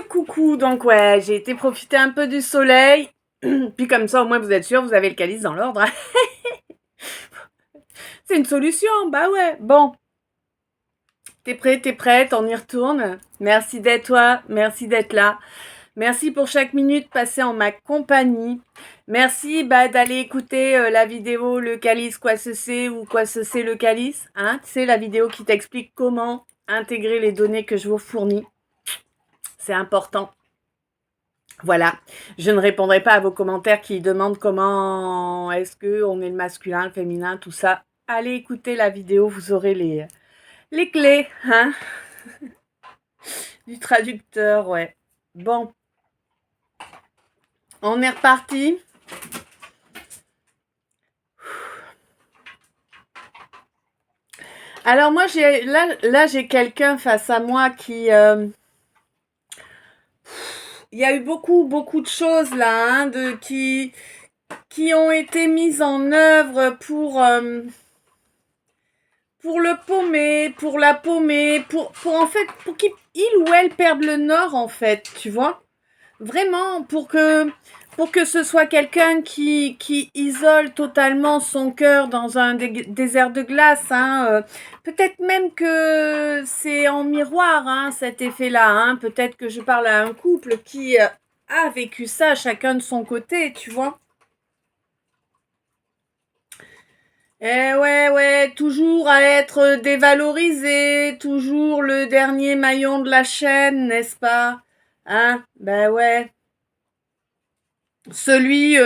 Coucou, donc ouais, j'ai été profiter un peu du soleil, puis comme ça au moins vous êtes sûr, vous avez le calice dans l'ordre. C'est une solution, bah ouais. Bon, t'es prêt, t'es prête, on y retourne. Merci d'être toi, merci d'être là. Merci pour chaque minute passée en ma compagnie. Merci d'aller écouter la vidéo Le Calice, quoi ce c'est ou quoi ce c'est le calice. Hein, tu sais, la vidéo qui t'explique comment intégrer les données que je vous fournis. C'est important. Voilà, je ne répondrai pas à vos commentaires qui demandent comment est-ce qu'on est le masculin, le féminin, tout ça. Allez écouter la vidéo, vous aurez les clés hein, du traducteur, ouais. Bon, on est reparti. Alors moi, là j'ai quelqu'un face à moi qui... il y a eu beaucoup de choses là, hein, qui ont été mises en œuvre pour le paumer, pour la paumer, pour en fait, pour qu'il ou elle perde le nord, en fait, tu vois. Vraiment, pour que ce soit quelqu'un qui isole totalement son cœur dans un désert de glace, hein. Peut-être même que c'est en miroir, hein, cet effet-là, hein. Peut-être que je parle à un couple qui a vécu ça, chacun de son côté, tu vois. Eh ouais, toujours à être dévalorisé, toujours le dernier maillon de la chaîne, n'est-ce pas? Hein? Ben ouais. Celui,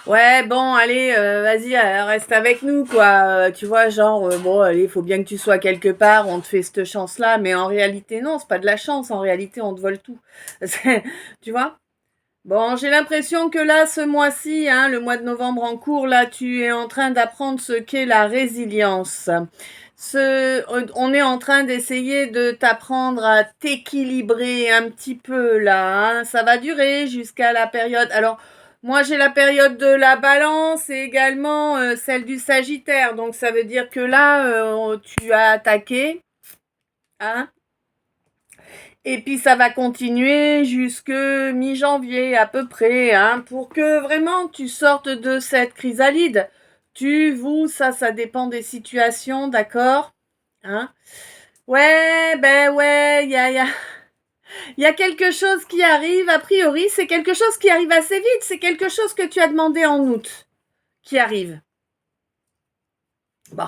ouais, bon, allez, vas-y, reste avec nous, quoi. Tu vois, genre, bon, allez, faut bien que tu sois quelque part, on te fait cette chance-là, mais en réalité, non, c'est pas de la chance, en réalité, on te vole tout. Tu vois? Bon, j'ai l'impression que là, ce mois-ci, hein, le mois de novembre en cours, là, tu es en train d'apprendre ce qu'est la résilience. On est en train d'essayer de t'apprendre à t'équilibrer un petit peu là, hein. Ça va durer jusqu'à la période. Alors, moi, j'ai la période de la Balance et également celle du Sagittaire. Donc, ça veut dire que là, tu as attaqué, hein. Et puis ça va continuer jusque mi-janvier à peu près, hein, pour que vraiment tu sortes de cette chrysalide. Ça dépend des situations, d'accord, hein. Ouais, ben ouais, il y a quelque chose qui arrive, a priori, c'est quelque chose qui arrive assez vite, c'est quelque chose que tu as demandé en août, qui arrive. Bon.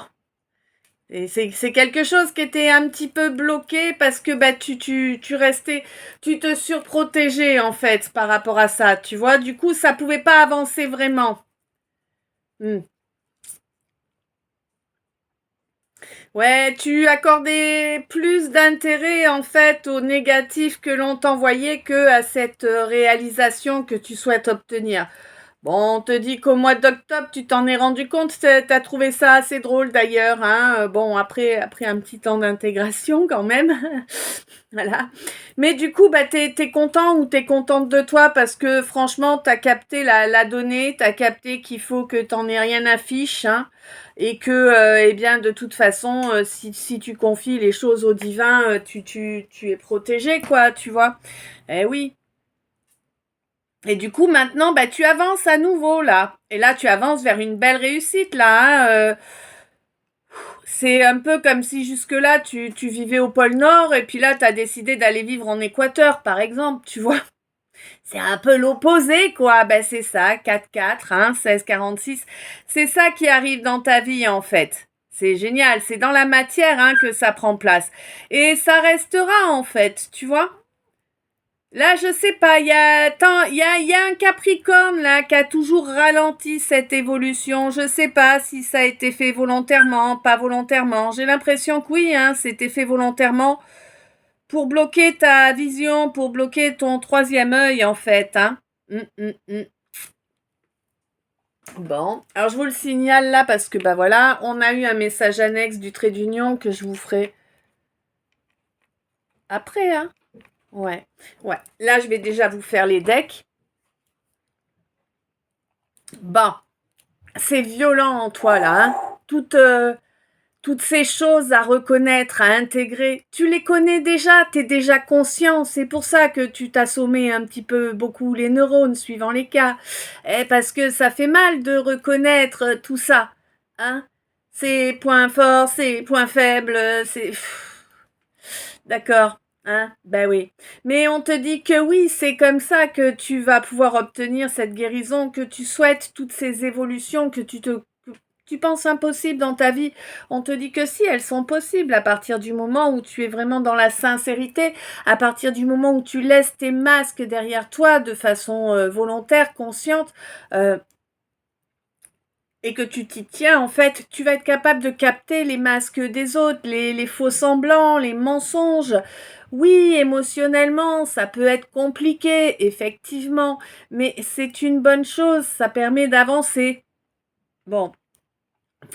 Et c'est quelque chose qui était un petit peu bloqué parce que tu restais, tu te surprotégeais en fait par rapport à ça, tu vois. Du coup, ça pouvait pas avancer vraiment. Hmm. Ouais, tu accordais plus d'intérêt en fait au négatif que l'on t'envoyait que à cette réalisation que tu souhaites obtenir. Bon, on te dit qu'au mois d'octobre, tu t'en es rendu compte, t'as trouvé ça assez drôle d'ailleurs, hein. Bon, après un petit temps d'intégration quand même, voilà. Mais du coup, t'es content ou t'es contente de toi parce que franchement, t'as capté la donnée, t'as capté qu'il faut que t'en aies rien à fiche, hein, et que, eh bien, de toute façon, si tu confies les choses au divin, tu es protégé, quoi, tu vois. Eh oui. Et du coup, maintenant, tu avances à nouveau, là. Et là, tu avances vers une belle réussite, là, hein. C'est un peu comme si jusque-là, tu vivais au pôle Nord, et puis là, tu as décidé d'aller vivre en Équateur, par exemple, tu vois. C'est un peu l'opposé, quoi. C'est ça, 4-4, hein, 16-46. C'est ça qui arrive dans ta vie, en fait. C'est génial. C'est dans la matière, hein, que ça prend place. Et ça restera, en fait, tu vois. Là, je sais pas, il y a un Capricorne là qui a toujours ralenti cette évolution. Je sais pas si ça a été fait volontairement, pas volontairement. J'ai l'impression que oui, hein, c'était fait volontairement pour bloquer ta vision, pour bloquer ton troisième œil en fait, hein. Hum. Bon, alors je vous le signale là parce que voilà, on a eu un message annexe du trait d'union que je vous ferai après, hein. Ouais. Là, je vais déjà vous faire les decks. Bon. C'est violent en toi là, hein. toutes ces choses à reconnaître, à intégrer, tu les connais déjà, tu es déjà conscient. C'est pour ça que tu t'assommais un petit peu beaucoup les neurones suivant les cas. Parce que ça fait mal de reconnaître tout ça. Hein, ses points forts, ses points faibles, c'est... D'accord. Hein? Ben oui. Mais on te dit que oui, c'est comme ça que tu vas pouvoir obtenir cette guérison, que tu souhaites toutes ces évolutions, que tu penses impossible dans ta vie. On te dit que si, elles sont possibles à partir du moment où tu es vraiment dans la sincérité, à partir du moment où tu laisses tes masques derrière toi de façon volontaire, consciente, et que tu t'y tiens, en fait, tu vas être capable de capter les masques des autres, les faux semblants, les mensonges. Oui, émotionnellement, ça peut être compliqué, effectivement, mais c'est une bonne chose, ça permet d'avancer. Bon,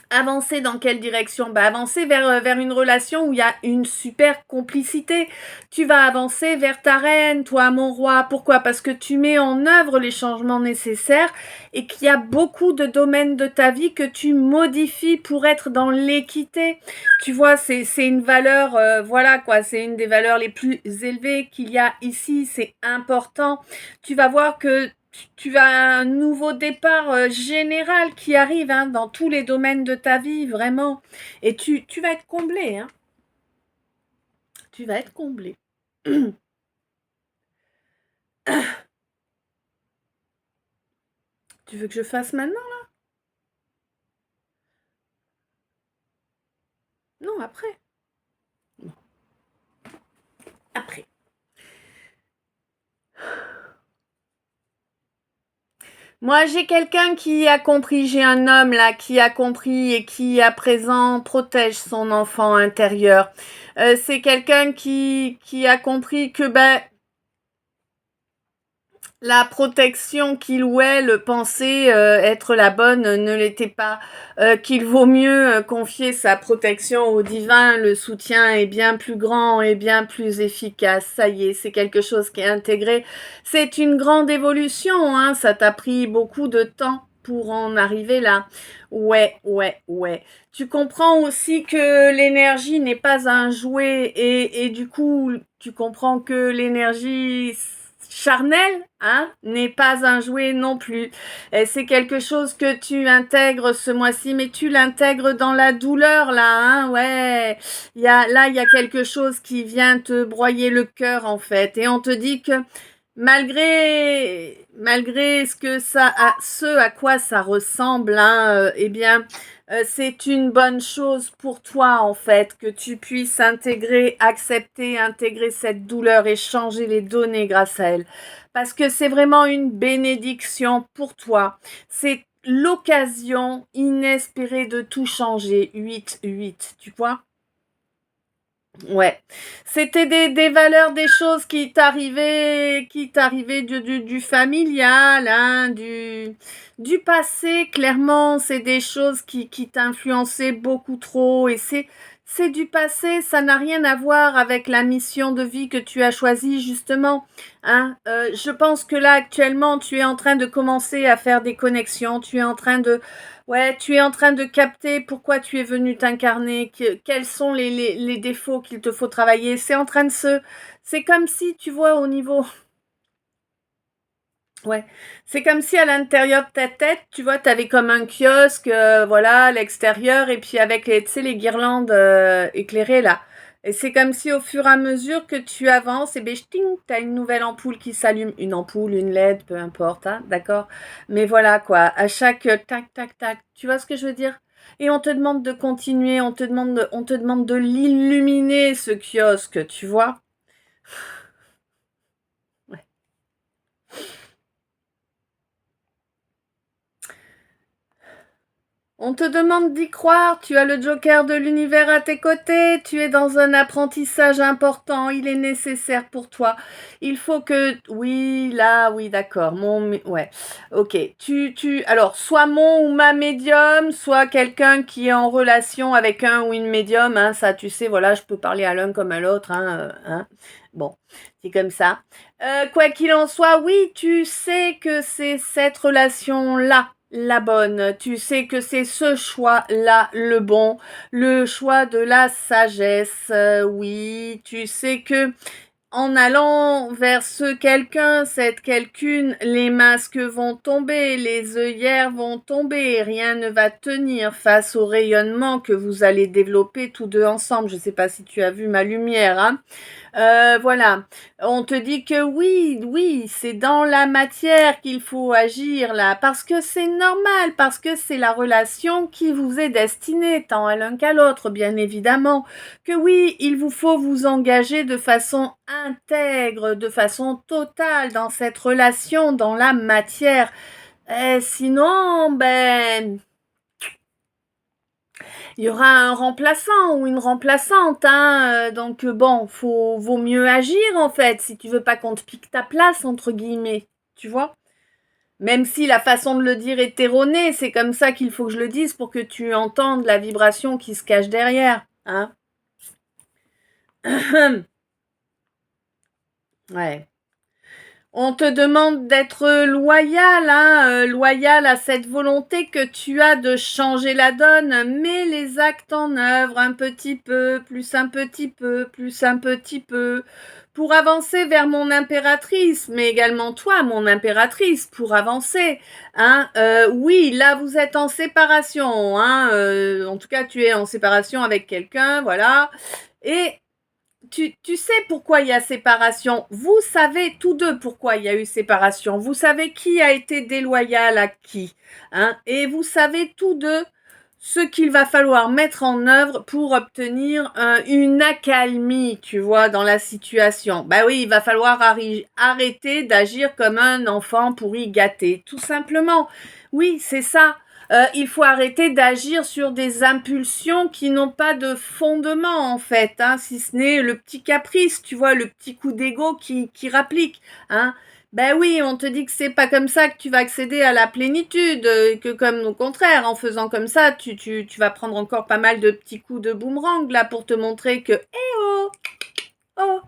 avancer dans quelle direction? Avancer vers une relation où il y a une super complicité. Tu vas avancer vers ta reine, toi mon roi. Pourquoi? Parce que tu mets en œuvre les changements nécessaires et qu'il y a beaucoup de domaines de ta vie que tu modifies pour être dans l'équité. Tu vois, c'est une valeur, voilà quoi, c'est une des valeurs les plus élevées qu'il y a ici. C'est important. Tu vas voir que tu as un nouveau départ général qui arrive dans tous les domaines de ta vie, vraiment. Et tu vas être comblé. Hein. Tu vas être comblé. Tu veux que je fasse maintenant, là? Non, après. Non. Après. Moi, j'ai quelqu'un qui a compris, j'ai un homme là qui a compris et qui à présent protège son enfant intérieur. C'est quelqu'un qui a compris que la protection qu'il ou elle pensait être la bonne ne l'était pas, qu'il vaut mieux confier sa protection au divin, le soutien est bien plus grand et bien plus efficace, ça y est, c'est quelque chose qui est intégré, c'est une grande évolution, hein, ça t'a pris beaucoup de temps pour en arriver là. Ouais. Tu comprends aussi que l'énergie n'est pas un jouet et du coup, tu comprends que l'énergie charnel, n'est pas un jouet non plus. Et c'est quelque chose que tu intègres ce mois-ci, mais tu l'intègres dans la douleur, là, ouais. Il y a quelque chose qui vient te broyer le cœur, en fait. Et on te dit que malgré ce à quoi ça ressemble, eh bien, c'est une bonne chose pour toi, en fait, que tu puisses intégrer cette douleur et changer les données grâce à elle. Parce que c'est vraiment une bénédiction pour toi. C'est l'occasion inespérée de tout changer. 8, tu vois? Ouais. C'était des valeurs, des choses qui t'arrivaient du familial, du passé. Clairement, c'est des choses qui t'influençaient beaucoup trop et c'est du passé. Ça n'a rien à voir avec la mission de vie que tu as choisie, justement. Je pense que là, actuellement, tu es en train de commencer à faire des connexions. Ouais, tu es en train de capter pourquoi tu es venu t'incarner, quels sont les défauts qu'il te faut travailler. C'est comme si, tu vois, au niveau, ouais, c'est comme si à l'intérieur de ta tête, tu vois, tu avais comme un kiosque, voilà, à l'extérieur, et puis avec les, tu sais, les guirlandes éclairées là. Et c'est comme si au fur et à mesure que tu avances, et ben, tu as une nouvelle ampoule qui s'allume, une ampoule, une LED, peu importe, d'accord? Mais voilà quoi, à chaque tac, tac, tac, tu vois ce que je veux dire? Et on te demande de continuer, on te demande de l'illuminer ce kiosque, tu vois? Ouais. On te demande d'y croire, tu as le joker de l'univers à tes côtés, tu es dans un apprentissage important, il est nécessaire pour toi. Il faut que... Oui, là, oui, d'accord. Ouais, ok. Alors, soit mon ou ma médium, soit quelqu'un qui est en relation avec un ou une médium, ça, tu sais, voilà, je peux parler à l'un comme à l'autre, Bon, c'est comme ça. Quoi qu'il en soit, oui, tu sais que c'est cette relation-là la bonne. Tu sais que c'est ce choix-là le bon, le choix de la sagesse. Oui, tu sais que en allant vers ce quelqu'un, cette quelqu'une, les masques vont tomber, les œillères vont tomber, rien ne va tenir face au rayonnement que vous allez développer tous deux ensemble. Je ne sais pas si tu as vu ma lumière, hein. Voilà, on te dit que oui, oui, c'est dans la matière qu'il faut agir là, parce que c'est normal, parce que c'est la relation qui vous est destinée, tant à l'un qu'à l'autre, bien évidemment, que oui, il vous faut vous engager de façon intègre, de façon totale dans cette relation, dans la matière. Sinon, ben, il y aura un remplaçant ou une remplaçante, hein, donc bon, vaut mieux agir en fait, si tu veux pas qu'on te pique ta place, entre guillemets, tu vois. Même si la façon de le dire est erronée, c'est comme ça qu'il faut que je le dise pour que tu entendes la vibration qui se cache derrière, hein. Ouais. On te demande d'être loyal, hein, loyal à cette volonté que tu as de changer la donne. Mets les actes en œuvre un petit peu, plus un petit peu, plus un petit peu, pour avancer vers mon impératrice, mais également toi, mon impératrice, pour avancer. Hein, oui, là vous êtes en séparation, hein, en tout cas tu es en séparation avec quelqu'un, voilà. Et tu sais pourquoi il y a séparation. Vous savez tous deux pourquoi il y a eu séparation. Vous savez qui a été déloyal à qui. Hein, et vous savez tous deux ce qu'il va falloir mettre en œuvre pour obtenir une accalmie, tu vois, dans la situation. Bah oui, il va falloir arrêter d'agir comme un enfant pour y gâter, tout simplement. Oui, c'est ça. Il faut arrêter d'agir sur des impulsions qui n'ont pas de fondement en fait, hein, si ce n'est le petit caprice, tu vois, le petit coup d'ego qui rapplique. Hein. Ben oui, on te dit que c'est pas comme ça que tu vas accéder à la plénitude, que comme au contraire, en faisant comme ça, tu vas prendre encore pas mal de petits coups de boomerang là pour te montrer que, oh, oh,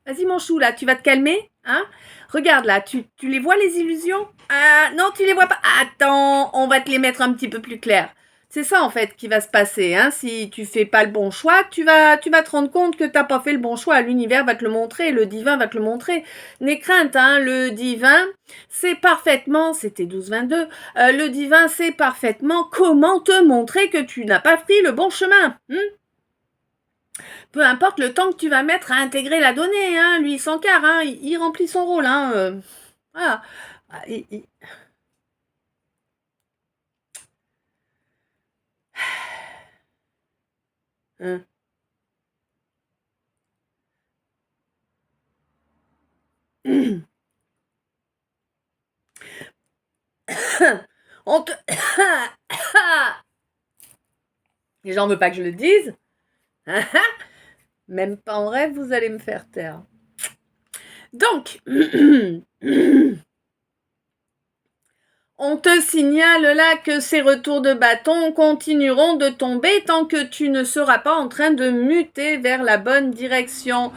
vas-y mon chou là, tu vas te calmer, hein. Regarde là, tu les vois les illusions? Ah non, tu les vois pas. Attends, on va te les mettre un petit peu plus clairs. C'est ça en fait qui va se passer. Hein. Si tu fais pas le bon choix, tu vas te rendre compte que t'as pas fait le bon choix. L'univers va te le montrer, le divin va te le montrer. N'aie crainte, hein, le divin sait parfaitement, c'était 12-22, le divin sait parfaitement comment te montrer que tu n'as pas pris le bon chemin. Peu importe le temps que tu vas mettre à intégrer la donnée, hein, lui il s'encarre, hein, il remplit son rôle. Hein, voilà. Ah, Hein. On te... Les gens ne veulent pas que je le dise. Même pas en rêve, vous allez me faire taire. Donc, on te signale là que ces retours de bâton continueront de tomber tant que tu ne seras pas en train de muter vers la bonne direction.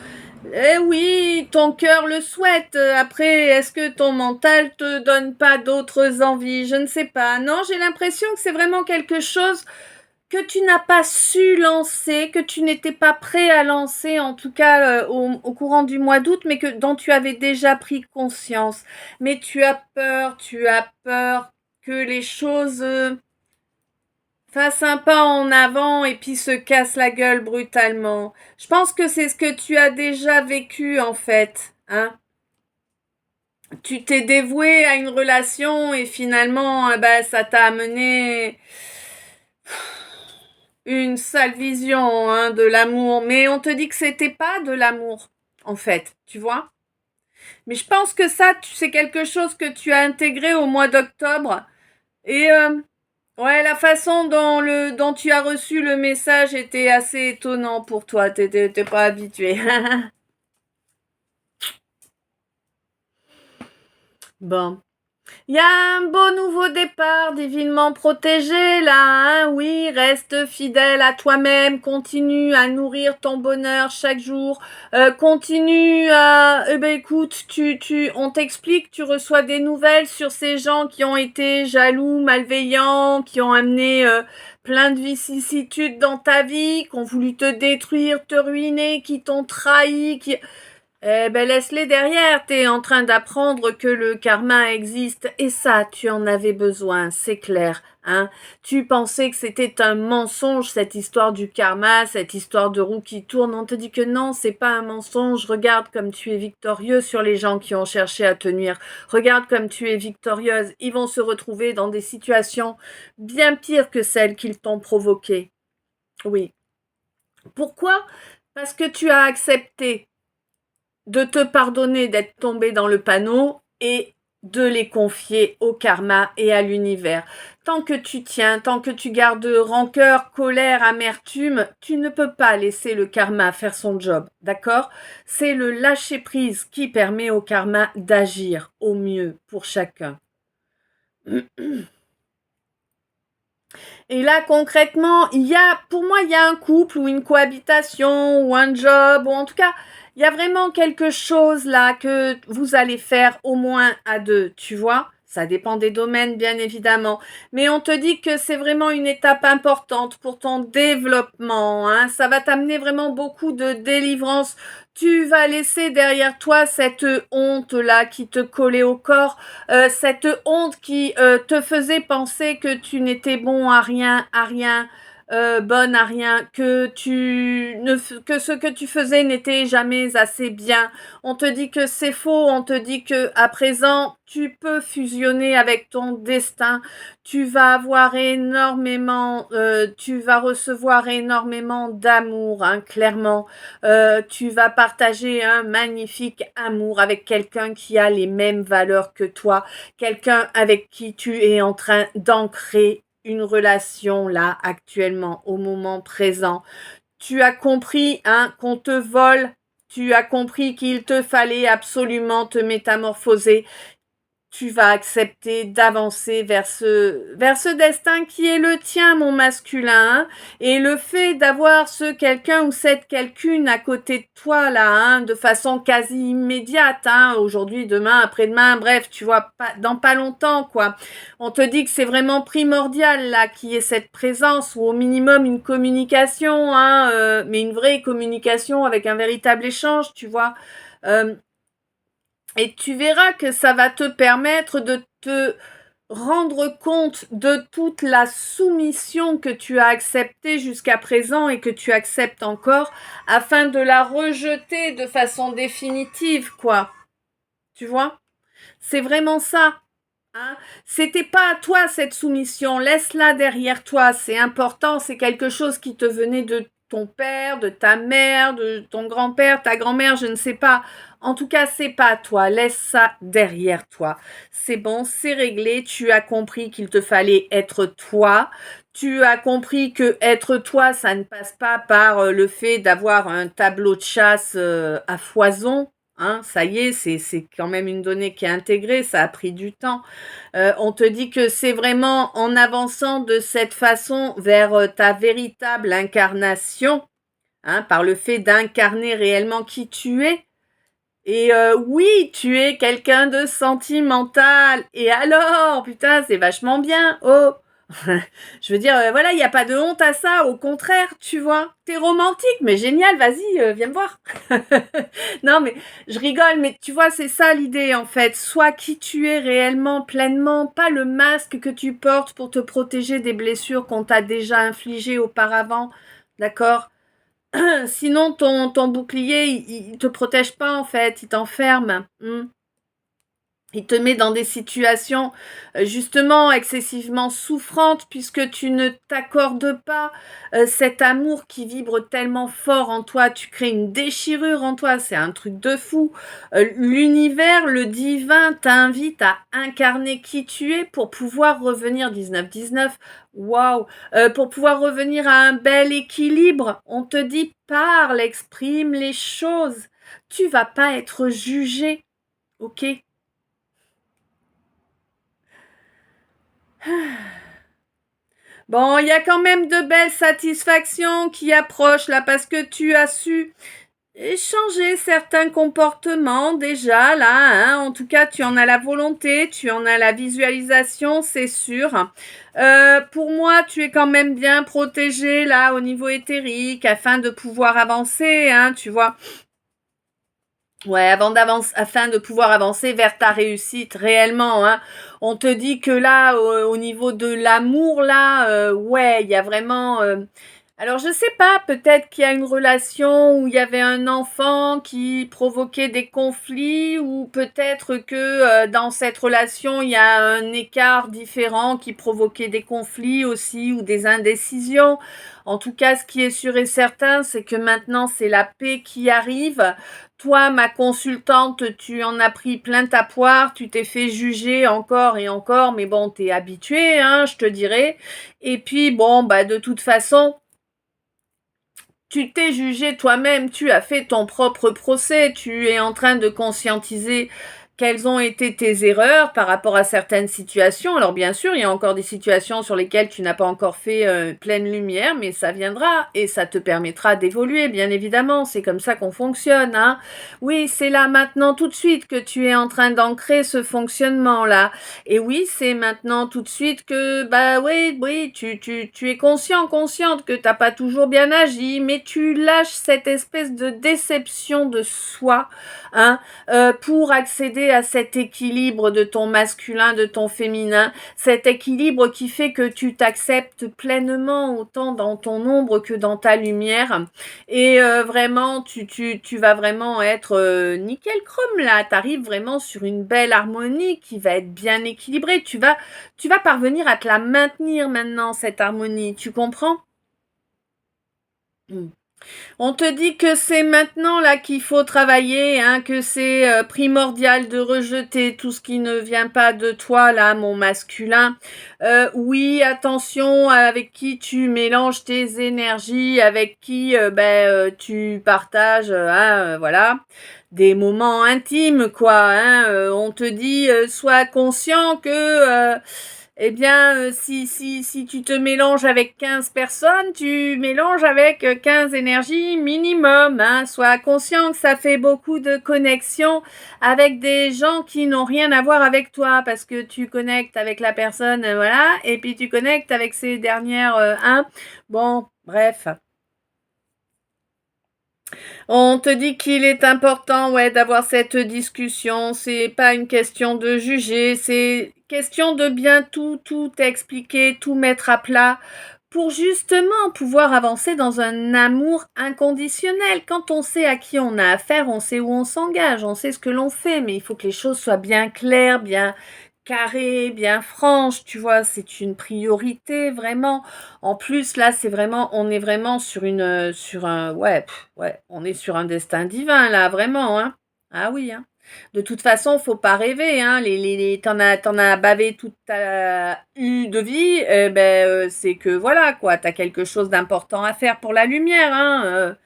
Eh oui, ton cœur le souhaite. Après, est-ce que ton mental te donne pas d'autres envies? Je ne sais pas. Non, j'ai l'impression que c'est vraiment quelque chose que tu n'as pas su lancer, que tu n'étais pas prêt à lancer, en tout cas au courant du mois d'août, mais dont tu avais déjà pris conscience. Mais tu as peur que les choses fassent un pas en avant et puis se cassent la gueule brutalement. Je pense que c'est ce que tu as déjà vécu en fait, hein. Tu t'es dévoué à une relation et finalement, ça t'a amené une sale vision, hein, de l'amour. Mais on te dit que c'était pas de l'amour, en fait, tu vois. Mais je pense que ça, c'est quelque chose que tu as intégré au mois d'octobre. Et ouais, la façon dont tu as reçu le message était assez étonnant pour toi. T'étais pas habitué. Bon. Il y a un beau nouveau départ divinement protégé là, hein, oui, reste fidèle à toi-même, continue à nourrir ton bonheur chaque jour, continue à... Eh ben écoute, on t'explique, tu reçois des nouvelles sur ces gens qui ont été jaloux, malveillants, qui ont amené plein de vicissitudes dans ta vie, qui ont voulu te détruire, te ruiner, qui t'ont trahi, qui... Eh ben laisse-les derrière, t'es en train d'apprendre que le karma existe et ça, tu en avais besoin, c'est clair, hein. Tu pensais que c'était un mensonge cette histoire du karma, cette histoire de roue qui tourne, on te dit que non, c'est pas un mensonge, regarde comme tu es victorieux sur les gens qui ont cherché à te nuire, regarde comme tu es victorieuse, ils vont se retrouver dans des situations bien pires que celles qu'ils t'ont provoquées. Oui. Pourquoi? Parce que tu as accepté de te pardonner d'être tombé dans le panneau et de les confier au karma et à l'univers. Tant que tu tiens, tant que tu gardes rancœur, colère, amertume, tu ne peux pas laisser le karma faire son job, d'accord? C'est le lâcher-prise qui permet au karma d'agir au mieux pour chacun. Et là, concrètement, pour moi, il y a un couple ou une cohabitation ou un job, ou en tout cas, il y a vraiment quelque chose là que vous allez faire au moins à deux, tu vois? Ça dépend des domaines, bien évidemment. Mais on te dit que c'est vraiment une étape importante pour ton développement, hein. Ça va t'amener vraiment beaucoup de délivrance. Tu vas laisser derrière toi cette honte-là qui te collait au corps, cette honte qui te faisait penser que tu n'étais bon à rien, bonne à rien, que ce que tu faisais n'était jamais assez bien. On te dit que c'est faux, on te dit que à présent tu peux fusionner avec ton destin. Tu vas avoir énormément, tu vas recevoir énormément d'amour, hein, clairement. Tu vas partager un magnifique amour avec quelqu'un qui a les mêmes valeurs que toi, quelqu'un avec qui tu es en train d'ancrer une relation là actuellement au moment présent. Tu as compris, hein, qu'on te vole. Tu as compris qu'il te fallait absolument te métamorphoser. Tu vas accepter d'avancer vers ce destin qui est le tien, mon masculin, hein. Et le fait d'avoir ce quelqu'un ou cette quelqu'une à côté de toi, là, hein, de façon quasi immédiate, hein, aujourd'hui, demain, après-demain, bref, tu vois, dans pas longtemps, quoi. On te dit que c'est vraiment primordial, là, qu'il y ait cette présence, ou au minimum une communication, hein, mais une vraie communication avec un véritable échange, tu vois. Et tu verras que ça va te permettre de te rendre compte de toute la soumission que tu as acceptée jusqu'à présent et que tu acceptes encore afin de la rejeter de façon définitive, quoi. Tu vois? C'est vraiment ça. Hein? C'était pas à toi cette soumission, laisse-la derrière toi, c'est important, c'est quelque chose qui te venait de ton père, de ta mère, de ton grand-père, ta grand-mère, je ne sais pas. En tout cas, c'est pas à toi, laisse ça derrière toi. C'est bon, c'est réglé, tu as compris qu'il te fallait être toi. Tu as compris que être toi, ça ne passe pas par le fait d'avoir un tableau de chasse à foison. Hein, ça y est, c'est quand même une donnée qui est intégrée, ça a pris du temps. On te dit que c'est vraiment en avançant de cette façon vers ta véritable incarnation, hein, par le fait d'incarner réellement qui tu es. Et oui, tu es quelqu'un de sentimental. Et alors, putain, c'est vachement bien. Oh, je veux dire, voilà, il n'y a pas de honte à ça. Au contraire, tu vois, t'es romantique, mais génial, vas-y, viens me voir. Non, mais je rigole, mais tu vois, c'est ça l'idée, en fait. Sois qui tu es réellement, pleinement, pas le masque que tu portes pour te protéger des blessures qu'on t'a déjà infligées auparavant, d'accord? Sinon, ton bouclier, il te protège pas, en fait, il t'enferme. Il te met dans des situations justement excessivement souffrantes puisque tu ne t'accordes pas cet amour qui vibre tellement fort en toi. Tu crées une déchirure en toi, c'est un truc de fou. L'univers, le divin t'invite à incarner qui tu es pour pouvoir revenir 19-19. Waouh, pour pouvoir revenir à un bel équilibre. On te dit parle, exprime les choses. Tu vas pas être jugé, ok? Bon, il y a quand même de belles satisfactions qui approchent là parce que tu as su changer certains comportements déjà là, hein. En tout cas, tu en as la volonté, tu en as la visualisation, c'est sûr. Pour moi, tu es quand même bien protégé là au niveau éthérique afin de pouvoir avancer, hein, tu vois. Ouais, afin de pouvoir avancer vers ta réussite réellement, hein. On te dit que là, au niveau de l'amour, là, ouais, il y a vraiment. Alors, je sais pas, peut-être qu'il y a une relation où il y avait un enfant qui provoquait des conflits, ou peut-être que dans cette relation, il y a un écart différent qui provoquait des conflits aussi, ou des indécisions. En tout cas, ce qui est sûr et certain, c'est que maintenant, c'est la paix qui arrive. Toi, ma consultante, tu en as pris plein ta poire, tu t'es fait juger encore et encore, mais bon, t'es habituée, hein, je te dirais. Et puis, bon, bah, de toute façon, tu t'es jugé toi-même, tu as fait ton propre procès, tu es en train de conscientiser quelles ont été tes erreurs par rapport à certaines situations. Alors bien sûr, il y a encore des situations sur lesquelles tu n'as pas encore fait pleine lumière, mais ça viendra et ça te permettra d'évoluer, bien évidemment. C'est comme ça qu'on fonctionne, hein. Oui, c'est là maintenant tout de suite que tu es en train d'ancrer ce fonctionnement-là. Et oui, c'est maintenant tout de suite que, bah oui, tu es consciente que t'as pas toujours bien agi, mais tu lâches cette espèce de déception de soi, hein, pour accéder à cet équilibre de ton masculin, de ton féminin, cet équilibre qui fait que tu t'acceptes pleinement autant dans ton ombre que dans ta lumière. Et vraiment, tu vas vraiment être nickel chrome là. Tu arrives vraiment sur une belle harmonie qui va être bien équilibrée. Tu vas parvenir à te la maintenir maintenant, cette harmonie. Tu comprends? On te dit que c'est maintenant là qu'il faut travailler, hein, que c'est primordial de rejeter tout ce qui ne vient pas de toi, là, mon masculin. Oui, attention avec qui tu mélanges tes énergies, avec qui tu partages, hein, voilà, des moments intimes, quoi. Hein, on te dit, sois conscient que eh bien, si tu te mélanges avec 15 personnes, tu mélanges avec 15 énergies minimum, hein. Sois conscient que ça fait beaucoup de connexions avec des gens qui n'ont rien à voir avec toi, parce que tu connectes avec la personne, voilà, et puis tu connectes avec ces dernières, hein. Bon, bref. On te dit qu'il est important, ouais, d'avoir cette discussion. C'est pas une question de juger, c'est question de bien tout expliquer, tout mettre à plat pour justement pouvoir avancer dans un amour inconditionnel. Quand on sait à qui on a affaire, on sait où on s'engage, on sait ce que l'on fait, mais il faut que les choses soient bien claires, bien carrée, bien franche, tu vois, c'est une priorité vraiment. En plus, là, c'est vraiment, on est vraiment sur un, ouais, ouais, on est sur un destin divin, là, vraiment, hein. Ah oui, hein. De toute façon, faut pas rêver, hein. T'en as bavé toute ta eu de vie, c'est que voilà, quoi, t'as quelque chose d'important à faire pour la lumière, hein.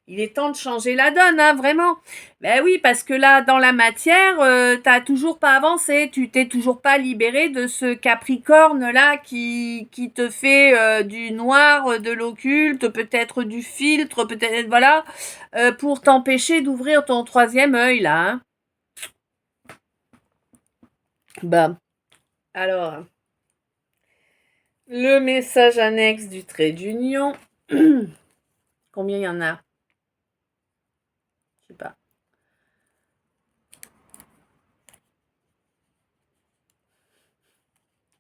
Il est temps de changer la donne, hein, vraiment. Ben oui, parce que là, dans la matière, t'as toujours pas avancé, tu t'es toujours pas libéré de ce Capricorne-là qui te fait du noir, de l'occulte, peut-être du filtre, peut-être, voilà, pour t'empêcher d'ouvrir ton troisième œil, là, hein. Bah, alors, le message annexe du trait d'union. Combien il y en a? Je sais pas.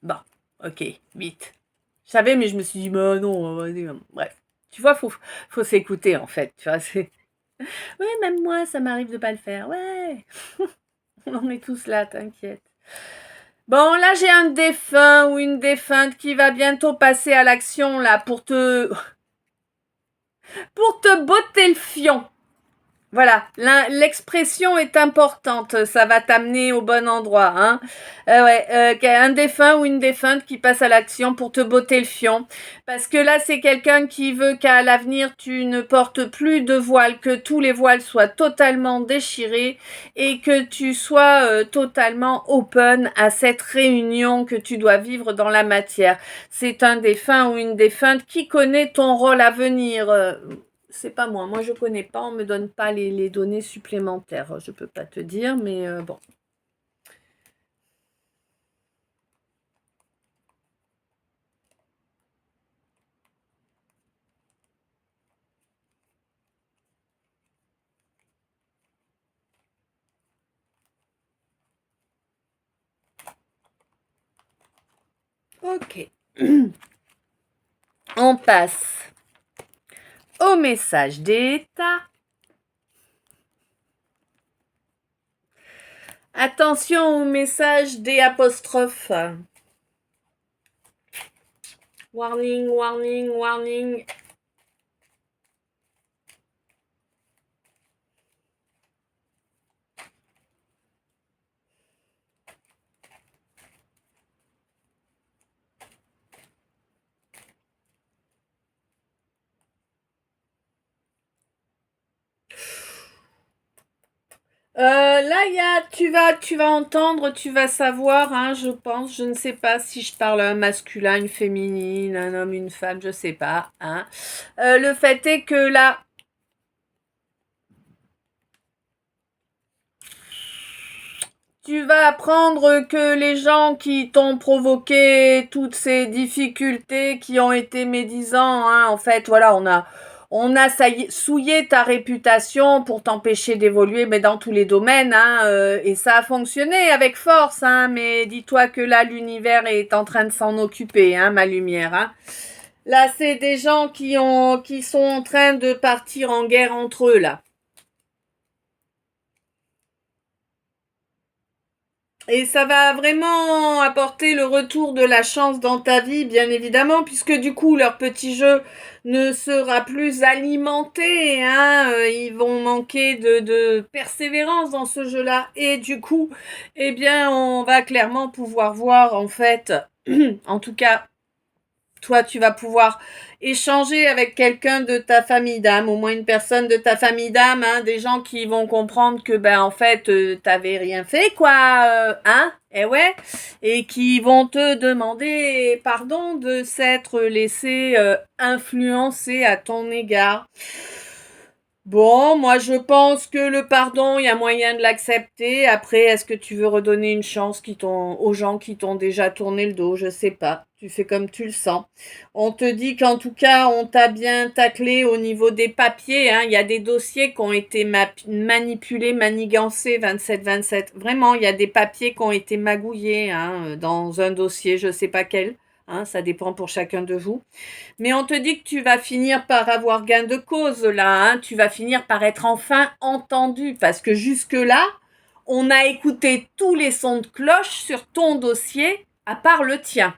Bon, ok, vite. Je savais, mais je me suis dit, bah non, vas-y, bref. Tu vois, faut s'écouter, en fait. Tu vois, c'est. Oui, même moi, ça m'arrive de pas le faire. Ouais. On en est tous là, t'inquiète. Bon, là, j'ai un défunt ou une défunte qui va bientôt passer à l'action, là, pour te botter le fion. Voilà, l'expression est importante, ça va t'amener au bon endroit. Hein. Ouais, un défunt ou une défunte qui passe à l'action pour te botter le fion. Parce que là, c'est quelqu'un qui veut qu'à l'avenir, tu ne portes plus de voile, que tous les voiles soient totalement déchirés et que tu sois totalement open à cette réunion que tu dois vivre dans la matière. C'est un défunt ou une défunte qui connaît ton rôle à venir. C'est pas moi. Moi, je connais pas. On me donne pas les données supplémentaires. Je peux pas te dire, mais bon. Ok. On passe au message d'état. Attention au message des apostrophes. Warning, warning, warning. Là, tu vas entendre, tu vas savoir, hein, je pense, je ne sais pas si je parle un masculin, une féminine, un homme, une femme, je sais pas, hein. Le fait est que là, tu vas apprendre que les gens qui t'ont provoqué toutes ces difficultés, qui ont été médisants, hein, en fait, voilà, on a souillé ta réputation pour t'empêcher d'évoluer, mais dans tous les domaines, hein, et ça a fonctionné avec force, hein, mais dis-toi que là, l'univers est en train de s'en occuper, hein, ma lumière, hein. Là, c'est des gens qui sont en train de partir en guerre entre eux, là. Et ça va vraiment apporter le retour de la chance dans ta vie, bien évidemment, puisque du coup, leur petit jeu ne sera plus alimenté, hein, ils vont manquer de persévérance dans ce jeu-là. Et du coup, eh bien, on va clairement pouvoir voir, en fait, en tout cas, toi, tu vas pouvoir échanger avec quelqu'un de ta famille d'âme, au moins une personne de ta famille d'âme, hein, des gens qui vont comprendre que, ben, en fait, t'avais rien fait, quoi, hein, eh ouais, et qui vont te demander pardon de s'être laissé influencer à ton égard. Bon, moi je pense que le pardon, il y a moyen de l'accepter. Après, est-ce que tu veux redonner une chance aux gens qui t'ont déjà tourné le dos? Je sais pas. Tu fais comme tu le sens. On te dit qu'en tout cas, on t'a bien taclé au niveau des papiers. Hein. Il y a des dossiers qui ont été manipulés, manigancés, 27-27. Vraiment, il y a des papiers qui ont été magouillés hein, dans un dossier, je sais pas quel. Hein, ça dépend pour chacun de vous. Mais on te dit que tu vas finir par avoir gain de cause là, hein. Tu vas finir par être enfin entendu parce que jusque-là, on a écouté tous les sons de cloche sur ton dossier à part le tien.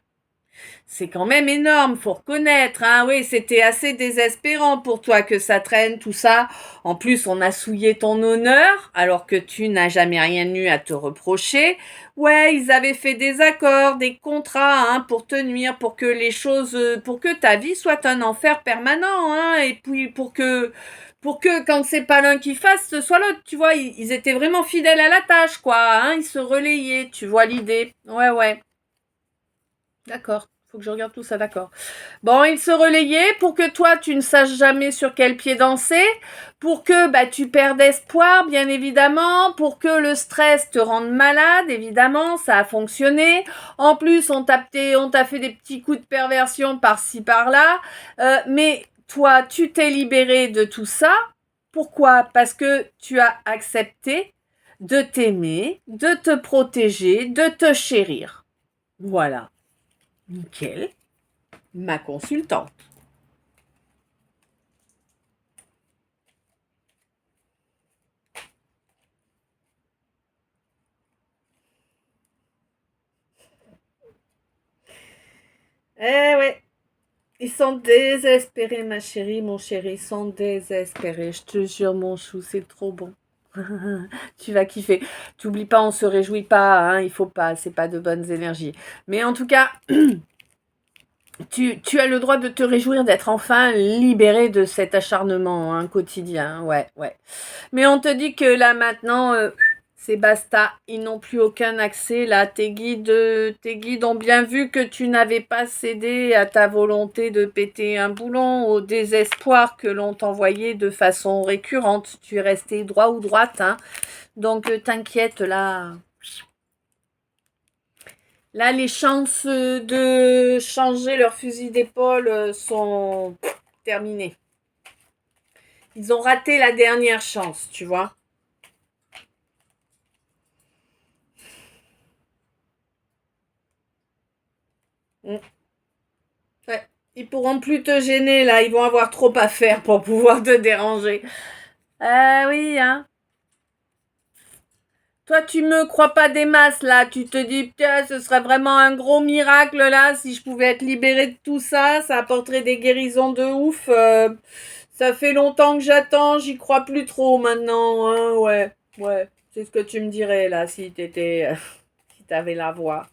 C'est quand même énorme, faut reconnaître, hein. Oui, c'était assez désespérant pour toi que ça traîne, tout ça. En plus, on a souillé ton honneur, alors que tu n'as jamais rien eu à te reprocher. Ouais, ils avaient fait des accords, des contrats, hein, pour te nuire, pour que les choses, pour que ta vie soit un enfer permanent, hein, et puis pour que quand c'est pas l'un qui fasse, ce soit l'autre, tu vois, ils étaient vraiment fidèles à la tâche, quoi, hein, ils se relayaient, tu vois l'idée. Ouais, ouais. D'accord. Faut que je regarde tout ça, d'accord. Bon, il se relayait pour que toi, tu ne saches jamais sur quel pied danser, pour que bah, tu perdes espoir, bien évidemment, pour que le stress te rende malade, évidemment, ça a fonctionné. En plus, on t'a fait des petits coups de perversion par-ci, par-là. Mais toi, tu t'es libéré de tout ça. Pourquoi? Parce que tu as accepté de t'aimer, de te protéger, de te chérir. Voilà. Nickel. Ma consultante. Eh ouais. Ils sont désespérés, ma chérie, mon chéri, ils sont désespérés. Je te jure, mon chou, c'est trop bon. Tu vas kiffer. T'oublies pas, on se réjouit pas, hein, il faut pas, c'est pas de bonnes énergies. Mais en tout cas, tu as le droit de te réjouir d'être enfin libéré de cet acharnement hein, quotidien. Ouais, ouais. Mais on te dit que là maintenant, c'est basta. Ils n'ont plus aucun accès. Là, tes guides ont bien vu que tu n'avais pas cédé à ta volonté de péter un boulon, au désespoir que l'on t'envoyait de façon récurrente. Tu es resté droit ou droite, hein. Donc t'inquiète là. Là, les chances de changer leur fusil d'épaule sont terminées. Ils ont raté la dernière chance, tu vois. Mm. Ouais. Ils pourront plus te gêner là, ils vont avoir trop à faire pour pouvoir te déranger. Ah oui, hein. Toi, tu me crois pas des masses là, tu te dis, putain, ce serait vraiment un gros miracle là, si je pouvais être libérée de tout ça, ça apporterait des guérisons de ouf. Ça fait longtemps que j'attends, j'y crois plus trop maintenant, hein, ouais, ouais. C'est ce que tu me dirais là, si t'étais, si t'avais la voix.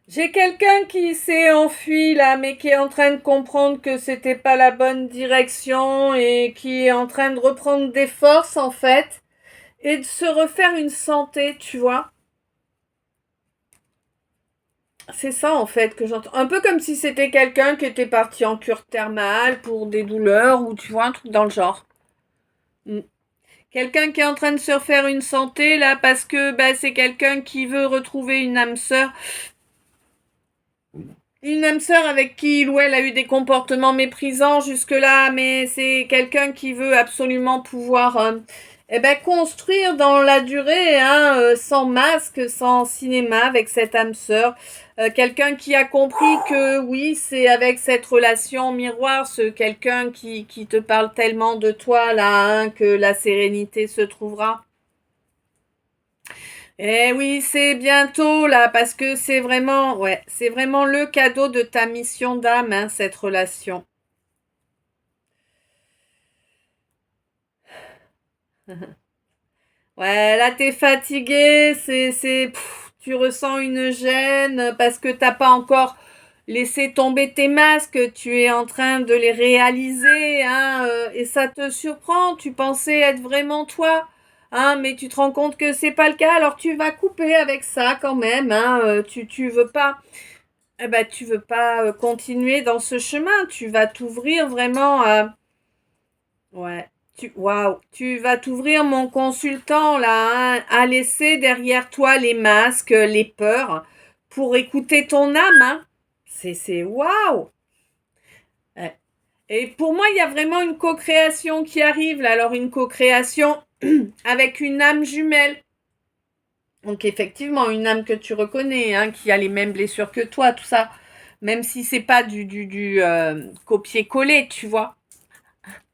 J'ai quelqu'un qui s'est enfui là, mais qui est en train de comprendre que c'était pas la bonne direction et qui est en train de reprendre des forces en fait et de se refaire une santé, tu vois. C'est ça en fait que j'entends. Un peu comme si c'était quelqu'un qui était parti en cure thermale pour des douleurs ou tu vois un truc dans le genre. Mm. Quelqu'un qui est en train de se refaire une santé là parce que bah, c'est quelqu'un qui veut retrouver une âme sœur. Une âme sœur avec qui il ou elle a eu des comportements méprisants jusque-là, mais c'est quelqu'un qui veut absolument pouvoir construire dans la durée, hein, sans masque, sans cinéma, avec cette âme sœur. Quelqu'un qui a compris que oui, c'est avec cette relation miroir, ce quelqu'un qui te parle tellement de toi là, hein, que la sérénité se trouvera. Eh oui, c'est bientôt là, parce que c'est vraiment, ouais, c'est vraiment le cadeau de ta mission d'âme, hein, cette relation. Ouais, là t'es fatigué, tu ressens une gêne parce que t'as pas encore laissé tomber tes masques, tu es en train de les réaliser, hein, et ça te surprend. Tu pensais être vraiment toi, hein, mais tu te rends compte que c'est pas le cas. Alors tu vas couper avec ça quand même, hein. Tu veux pas. Eh ben, tu veux pas continuer dans ce chemin, tu vas t'ouvrir vraiment à... Ouais, waouh, tu vas t'ouvrir mon consultant là, hein, à laisser derrière toi les masques, les peurs, pour écouter ton âme, hein. Waouh. Ouais. Et pour moi, il y a vraiment une co-création qui arrive là, alors une co-création avec une âme jumelle. Donc effectivement, une âme que tu reconnais, hein, qui a les mêmes blessures que toi, tout ça. Même si c'est pas du copier-coller, tu vois.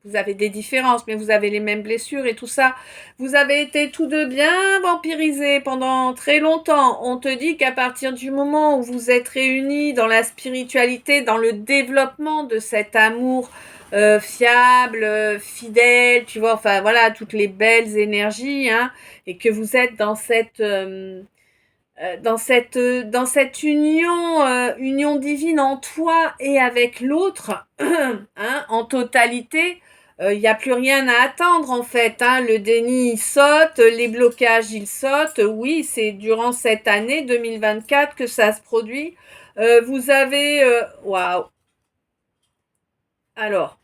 Vous avez des différences, mais vous avez les mêmes blessures et tout ça. Vous avez été tous deux bien vampirisés pendant très longtemps. On te dit qu'à partir du moment où vous êtes réunis dans la spiritualité, dans le développement de cet amour fiable, fidèle, tu vois, enfin voilà, toutes les belles énergies, hein, et que vous êtes dans cette union divine en toi et avec l'autre, hein, en totalité, il n'y a plus rien à attendre en fait, hein. Le déni il saute, les blocages ils sautent. Oui, c'est durant cette année 2024 que ça se produit. Vous avez... Waouh. Alors,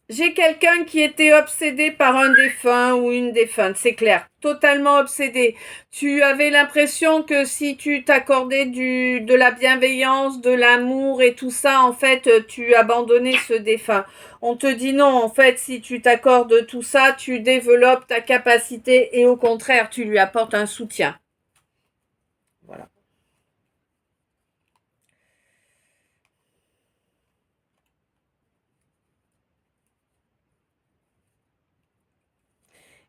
j'ai quelqu'un qui était obsédé par un défunt ou une défunte, c'est clair, totalement obsédé. Tu avais l'impression que si tu t'accordais de la bienveillance, de l'amour et tout ça, en fait, tu abandonnais ce défunt. On te dit non, en fait, si tu t'accordes tout ça, tu développes ta capacité et au contraire, tu lui apportes un soutien. Voilà.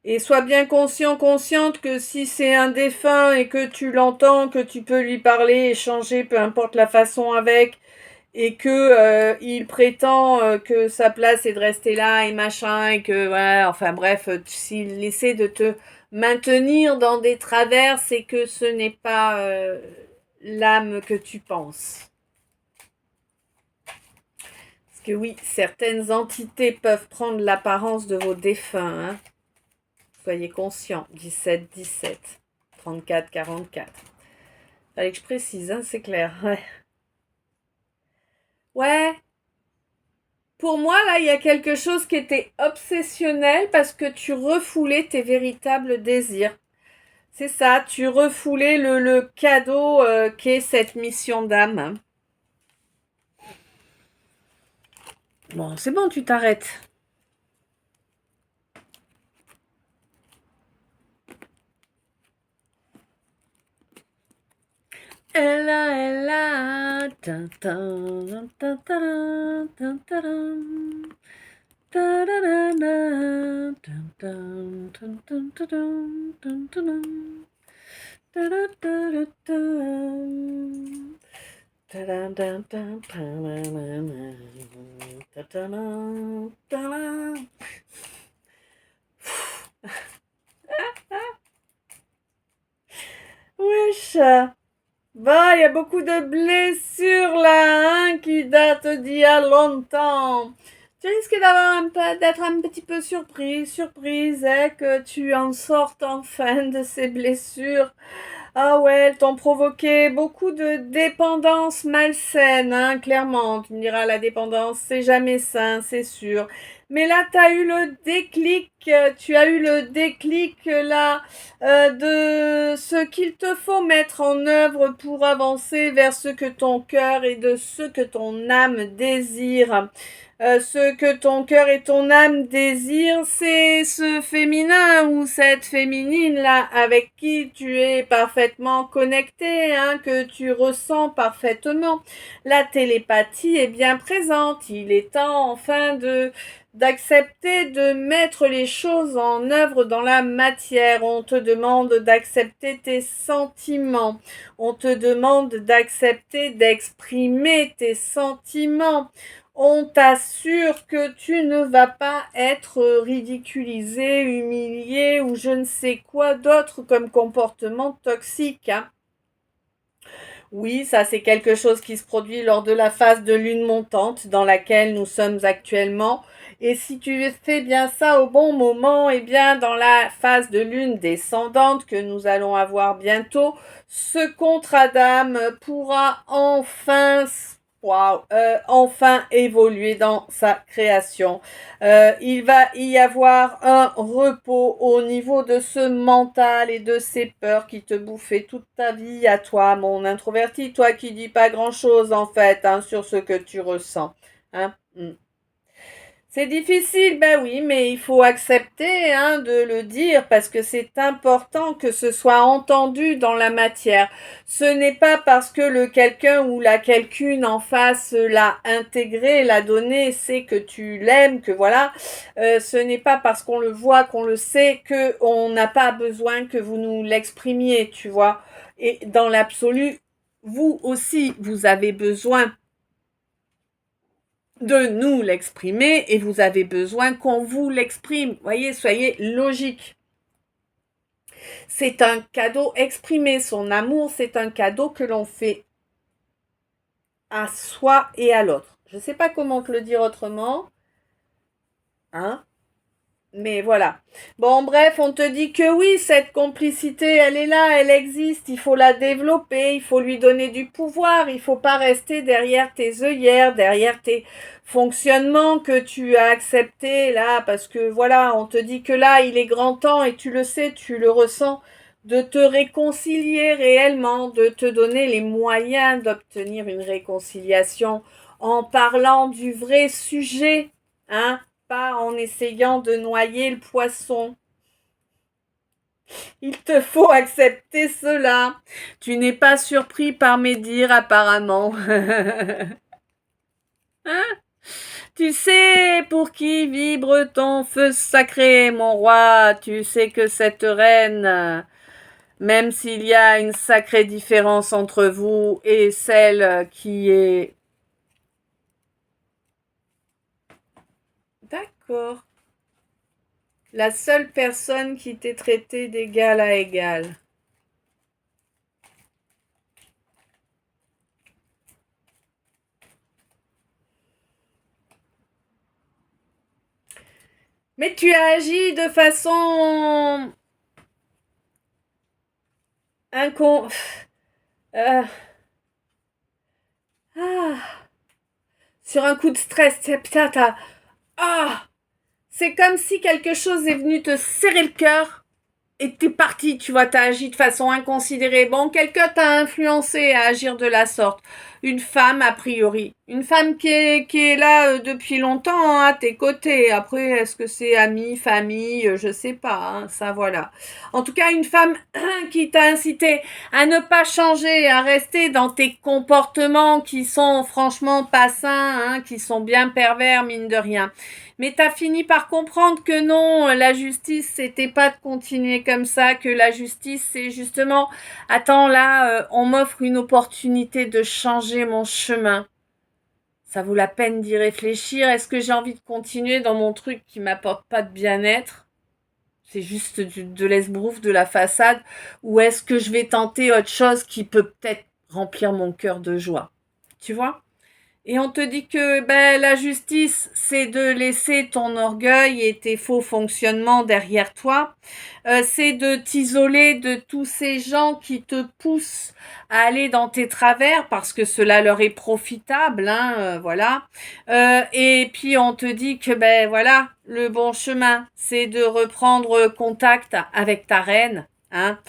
Et sois bien consciente que si c'est un défunt et que tu l'entends, que tu peux lui parler, échanger, peu importe la façon avec, et que il prétend que sa place est de rester là et machin, et que ouais, enfin bref, s'il essaie de te maintenir dans des travers, c'est que ce n'est pas l'âme que tu penses. Parce que oui, certaines entités peuvent prendre l'apparence de vos défunts, hein. Soyez conscients. 17, 17, 34, 44. Fallait que je précise, hein, c'est clair. Ouais. Ouais. Pour moi, là, il y a quelque chose qui était obsessionnel parce que tu refoulais tes véritables désirs. C'est ça, tu refoulais le cadeau qu'est cette mission d'âme. Bon, c'est bon, tu t'arrêtes. Ella, tan, tan, tan, tan, tan, tan. Wesh. Bah, il y a beaucoup de blessures là, hein, qui datent d'il y a longtemps. Tu risques d'être un petit peu surprise, hein, que tu en sortes enfin de ces blessures. Ah ouais, elles t'ont provoqué beaucoup de dépendance malsaine, hein, clairement. Tu me diras, la dépendance, c'est jamais sain, c'est sûr. Mais là, tu as eu le déclic, là, de ce qu'il te faut mettre en œuvre pour avancer vers ce que ton cœur et de ce que ton âme désire. Ce que ton cœur et ton âme désirent, c'est ce féminin ou cette féminine là avec qui tu es parfaitement connecté, hein, que tu ressens parfaitement. La télépathie est bien présente. Il est temps enfin d'accepter de mettre les choses en œuvre dans la matière. On te demande d'accepter tes sentiments. On te demande d'accepter d'exprimer tes sentiments. On t'assure que tu ne vas pas être ridiculisé, humilié ou je ne sais quoi d'autre comme comportement toxique, hein. Oui, ça c'est quelque chose qui se produit lors de la phase de lune montante dans laquelle nous sommes actuellement. Et si tu fais bien ça au bon moment, eh bien dans la phase de lune descendante que nous allons avoir bientôt, ce contrat d'âme pourra enfin évoluer dans sa création. Il va y avoir un repos au niveau de ce mental et de ces peurs qui te bouffaient toute ta vie à toi, mon introverti, toi qui dis pas grand-chose en fait, hein, sur ce que tu ressens, hein. C'est difficile, ben oui, mais il faut accepter, hein, de le dire parce que c'est important que ce soit entendu dans la matière. Ce n'est pas parce que le quelqu'un ou la quelqu'une en face l'a intégré, l'a donné, sait que tu l'aimes, que voilà. Ce n'est pas parce qu'on le voit, qu'on le sait, que on n'a pas besoin que vous nous l'exprimiez, tu vois. Et dans l'absolu, vous aussi, vous avez besoin de nous l'exprimer et vous avez besoin qu'on vous l'exprime. Voyez, soyez logique. C'est un cadeau exprimé. Son amour, c'est un cadeau que l'on fait à soi et à l'autre. Je ne sais pas comment te le dire autrement. Hein? Mais voilà. Bon, bref, on te dit que oui, cette complicité, elle est là, elle existe, il faut la développer, il faut lui donner du pouvoir, il faut pas rester derrière tes œillères, derrière tes fonctionnements que tu as acceptés là, parce que voilà, on te dit que là, il est grand temps, et tu le sais, tu le ressens, de te réconcilier réellement, de te donner les moyens d'obtenir une réconciliation en parlant du vrai sujet, hein? Pas en essayant de noyer le poisson. Il te faut accepter cela. Tu n'es pas surpris par mes dires apparemment. Hein? Tu sais pour qui vibre ton feu sacré, mon roi. Tu sais que cette reine, même s'il y a une sacrée différence entre vous et celle qui est... D'accord. La seule personne qui t'ait traité d'égal à égal. Mais tu as agi de façon incon... Euh, ah, sur un coup de stress, putain, t'as... Ah, c'est comme si quelque chose est venu te serrer le cœur et t'es parti, tu vois, t'as agi de façon inconsidérée. Bon, quelqu'un t'a influencé à agir de la sorte. Une femme, a priori. Une femme qui est là depuis longtemps, hein, à tes côtés. Après, est-ce que c'est ami, famille, je sais pas, hein, ça voilà. En tout cas, une femme qui t'a incité à ne pas changer, à rester dans tes comportements qui sont franchement pas sains, hein, qui sont bien pervers, mine de rien. Mais t'as fini par comprendre que non, la justice, c'était pas de continuer comme ça, que la justice, c'est justement, attends, là, on m'offre une opportunité de changer mon chemin. Ça vaut la peine d'y réfléchir. Est-ce que j'ai envie de continuer dans mon truc qui m'apporte pas de bien-être? C'est juste de l'esbrouf, de la façade. Ou est-ce que je vais tenter autre chose qui peut peut-être remplir mon cœur de joie? Tu vois? Et on te dit que la justice, c'est de laisser ton orgueil et tes faux fonctionnements derrière toi. C'est de t'isoler de tous ces gens qui te poussent à aller dans tes travers parce que cela leur est profitable, hein, voilà. Et puis on te dit que voilà, le bon chemin, c'est de reprendre contact avec ta reine, hein.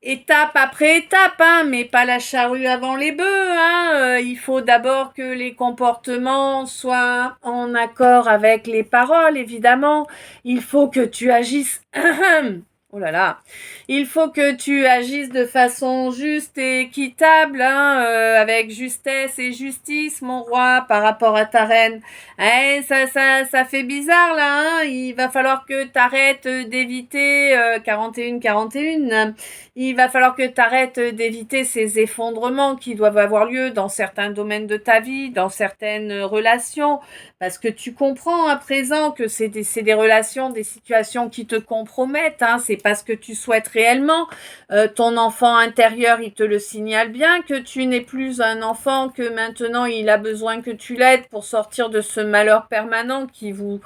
Étape après étape, hein, mais pas la charrue avant les bœufs, hein. Il faut d'abord que les comportements soient en accord avec les paroles, évidemment. Il faut que tu agisses oh là là. Il faut que tu agisses de façon juste et équitable, hein, avec justesse et justice, mon roi, par rapport à ta reine. Ça fait bizarre, là, hein. Il va falloir que t'arrêtes d'éviter 41. Il va falloir que t'arrêtes d'éviter ces effondrements qui doivent avoir lieu dans certains domaines de ta vie, dans certaines relations, parce que tu comprends à présent que c'est des relations, des situations qui te compromettent, hein. C'est pas ce que tu souhaites réellement. Ton enfant intérieur, il te le signale bien que tu n'es plus un enfant, que maintenant il a besoin que tu l'aides pour sortir de ce malheur permanent qui vous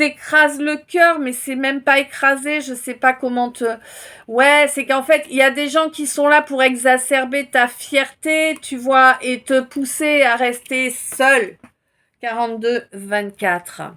écrase le cœur, mais c'est même pas écrasé, je sais pas comment te... Ouais, c'est qu'en fait, il y a des gens qui sont là pour exacerber ta fierté, tu vois, et te pousser à rester seul. 42-24.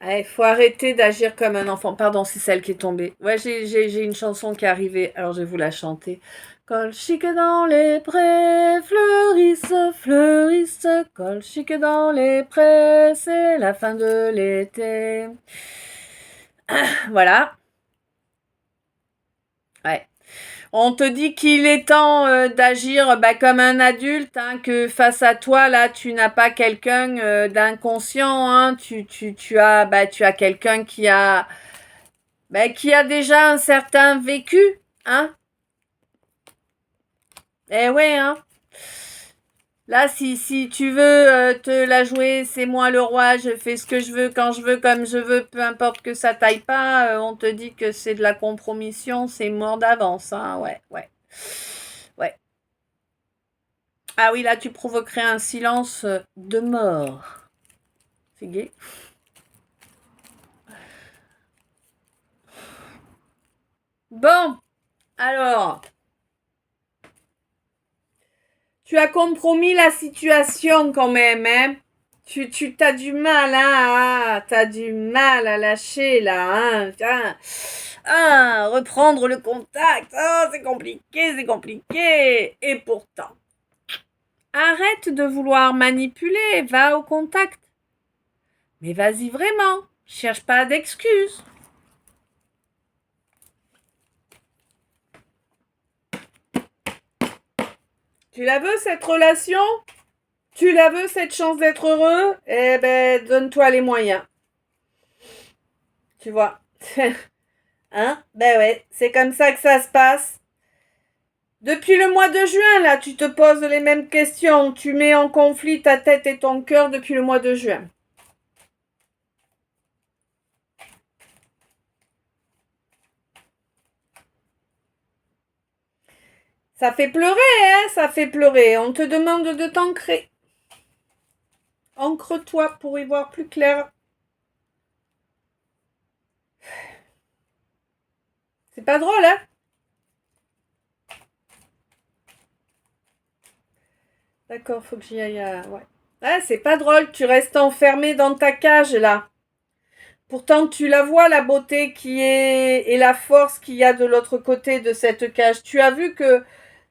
Il faut arrêter d'agir comme un enfant. Pardon, c'est celle qui est tombée. Ouais, j'ai une chanson qui est arrivée. Alors, je vais vous la chanter. Colchique dans les prés, fleurissent, fleurissent. Colchique dans les prés, c'est la fin de l'été. Voilà. Ouais. On te dit qu'il est temps d'agir comme un adulte, hein, que face à toi, là, tu n'as pas quelqu'un d'inconscient, hein, tu as quelqu'un qui a déjà un certain vécu, hein. Eh ouais, hein. Là, si tu veux te la jouer, c'est moi le roi, je fais ce que je veux, quand je veux, comme je veux, peu importe que ça taille pas, on te dit que c'est de la compromission, c'est mort d'avance, hein, ouais, ouais. Ouais. Ah oui, là, tu provoquerais un silence de mort. C'est gay. Bon, alors, tu as compromis la situation quand même, hein. Tu t'as du mal, hein, t'as du mal à lâcher, là, hein. Reprendre le contact, c'est compliqué, c'est compliqué. Et pourtant, Arrête de vouloir manipuler, va au contact. Mais vas-y vraiment, cherche pas d'excuses. Tu la veux cette relation? Tu la veux cette chance d'être heureux? Eh ben, donne-toi les moyens. Tu vois. Hein? Ben ouais, c'est comme ça que ça se passe. Depuis le mois de juin, là, tu te poses les mêmes questions. Tu mets en conflit ta tête et ton cœur depuis le mois de juin. Ça fait pleurer, hein? Ça fait pleurer. On te demande de t'ancrer. Ancre-toi pour y voir plus clair. C'est pas drôle, hein? D'accord, faut que j'y aille. Ouais. Ah, c'est pas drôle. Tu restes enfermé dans ta cage, là. Pourtant, tu la vois, la beauté qui est et la force qu'il y a de l'autre côté de cette cage. Tu as vu que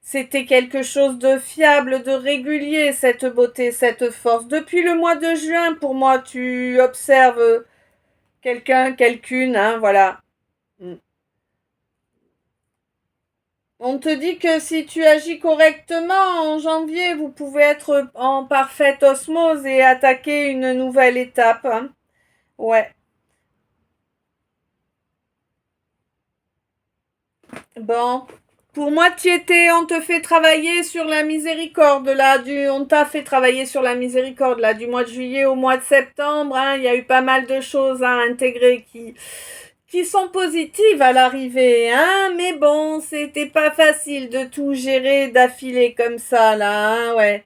c'était quelque chose de fiable, de régulier, cette beauté, cette force. Depuis le mois de juin, pour moi, tu observes quelqu'un, quelqu'une, hein, voilà. Mm. On te dit que si tu agis correctement, en janvier, vous pouvez être en parfaite osmose et attaquer une nouvelle étape, hein. Ouais. Bon. Pour moi, tu étais, on te fait travailler sur la miséricorde, là, on t'a fait travailler sur la miséricorde, là, du mois de juillet au mois de septembre, hein. Il y a eu pas mal de choses à intégrer qui sont positives à l'arrivée, hein. Mais bon, c'était pas facile de tout gérer d'affilée comme ça, là, hein, ouais.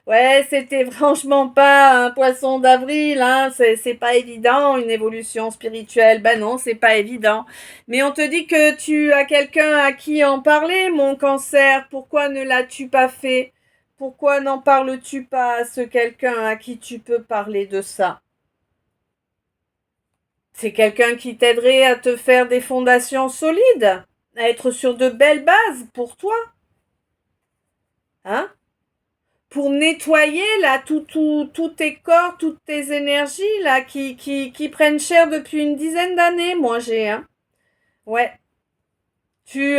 Ouais, c'était franchement pas un poisson d'avril, hein. C'est pas évident, une évolution spirituelle. Ben non, c'est pas évident. Mais on te dit que tu as quelqu'un à qui en parler, mon cancer. Pourquoi ne l'as-tu pas fait? Pourquoi n'en parles-tu pas à ce quelqu'un à qui tu peux parler de ça? C'est quelqu'un qui t'aiderait à te faire des fondations solides, à être sur de belles bases pour toi, hein? Pour nettoyer là tous tes corps, toutes tes énergies là qui prennent cher depuis une dizaine d'années, moi j'ai, hein. Ouais. Tu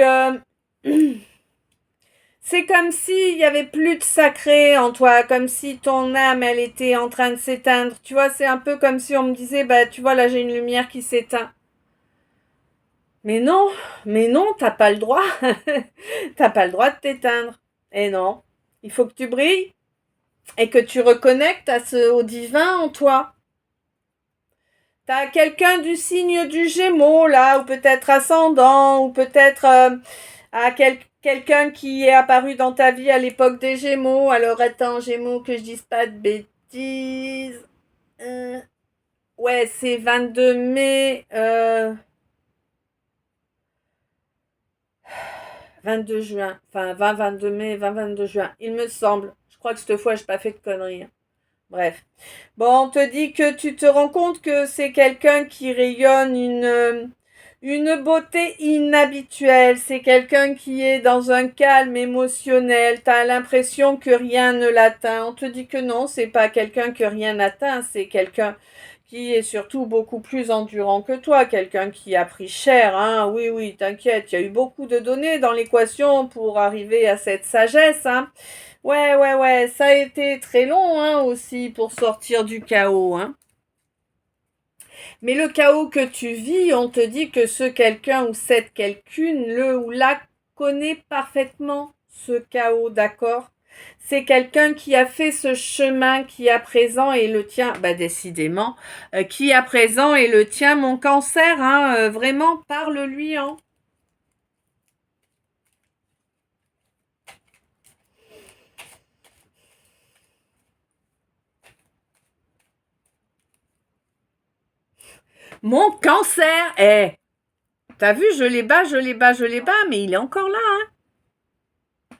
c'est comme s'il y avait plus de sacré en toi, comme si ton âme elle était en train de s'éteindre. Tu vois, c'est un peu comme si on me disait bah tu vois là j'ai une lumière qui s'éteint. Mais non, mais non, t'as pas le droit. T'as pas le droit de t'éteindre. Et non, il faut que tu brilles et que tu reconnectes au divin en toi. T'as quelqu'un du signe du Gémeaux là, ou peut-être ascendant, ou peut-être quelqu'un qui est apparu dans ta vie à l'époque des Gémeaux. Alors attends, Gémeaux, que je dise pas de bêtises. Euh, ouais, c'est 22 mai. 22 juin. Enfin, 20-22 mai, 20-22 juin. Il me semble. Je crois que cette fois, j'ai pas fait de conneries, hein. Bref. Bon, on te dit que tu te rends compte que c'est quelqu'un qui rayonne une beauté inhabituelle. C'est quelqu'un qui est dans un calme émotionnel. T'as l'impression que rien ne l'atteint. On te dit que non, c'est pas quelqu'un que rien n'atteint. C'est quelqu'un qui est surtout beaucoup plus endurant que toi. Quelqu'un qui a pris cher, hein. Oui, oui, t'inquiète. Il y a eu beaucoup de données dans l'équation pour arriver à cette sagesse, hein. Ouais, ouais, ouais, ça a été très long, hein, aussi, pour sortir du chaos, hein. Mais le chaos que tu vis, on te dit que ce quelqu'un ou cette quelqu'une, le ou la, connaît parfaitement ce chaos, d'accord? C'est quelqu'un qui a fait ce chemin qui à présent est le tien, bah décidément, qui à présent est le tien, mon cancer, hein, vraiment, parle-lui, hein. Mon cancer, t'as vu, je les bats, je les bats, je les bats, mais il est encore là, hein.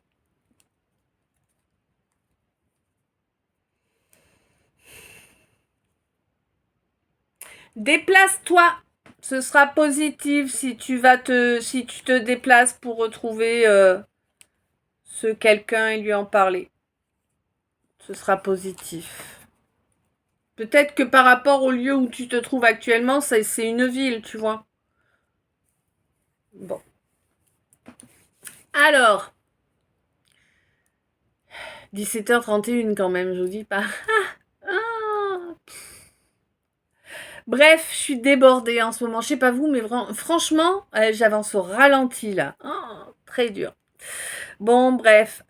Déplace-toi. Ce sera positif si tu te déplaces pour retrouver ce quelqu'un et lui en parler. Ce sera positif. Peut-être que par rapport au lieu où tu te trouves actuellement, c'est une ville, tu vois. Bon. Alors, 17h31 quand même, je vous dis pas. Bref, je suis débordée en ce moment. Je sais pas vous, mais franchement, j'avance au ralenti là. Oh, très dur. Bon, bref.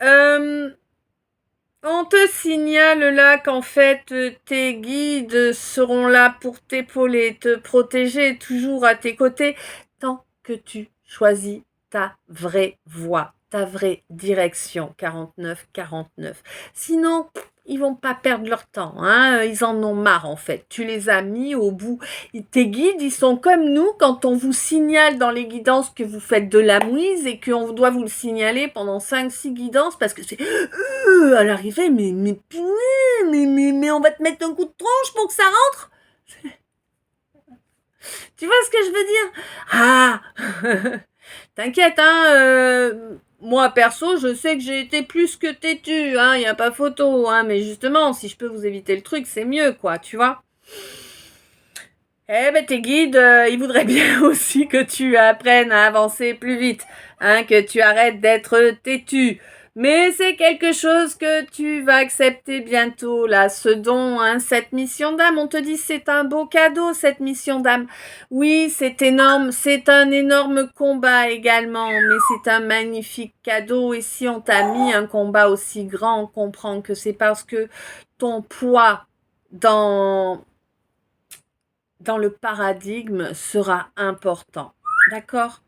On te signale là qu'en fait, tes guides seront là pour t'épauler, te protéger, toujours à tes côtés, tant que tu choisis ta vraie voie, ta vraie direction. 49-49. Sinon, ils vont pas perdre leur temps, hein. Ils en ont marre en fait. Tu les as mis au bout. Tes guides, ils sont comme nous quand on vous signale dans les guidances que vous faites de la mouise et qu'on doit vous le signaler pendant 5-6 guidances parce que c'est à l'arrivée, mais on va te mettre un coup de tronche pour que ça rentre. Tu vois ce que je veux dire? Ah t'inquiète, hein, moi, perso, je sais que j'ai été plus que têtu, hein, y a pas photo, hein, mais justement, si je peux vous éviter le truc, c'est mieux, quoi, tu vois. Eh ben, tes guides, ils voudraient bien aussi que tu apprennes à avancer plus vite, hein, que tu arrêtes d'être têtu. Mais c'est quelque chose que tu vas accepter bientôt, là, ce don, hein, cette mission d'âme. On te dit c'est un beau cadeau, cette mission d'âme. Oui, c'est énorme, c'est un énorme combat également, mais c'est un magnifique cadeau. Et si on t'a mis un combat aussi grand, on comprend que c'est parce que ton poids dans le paradigme sera important. D'accord?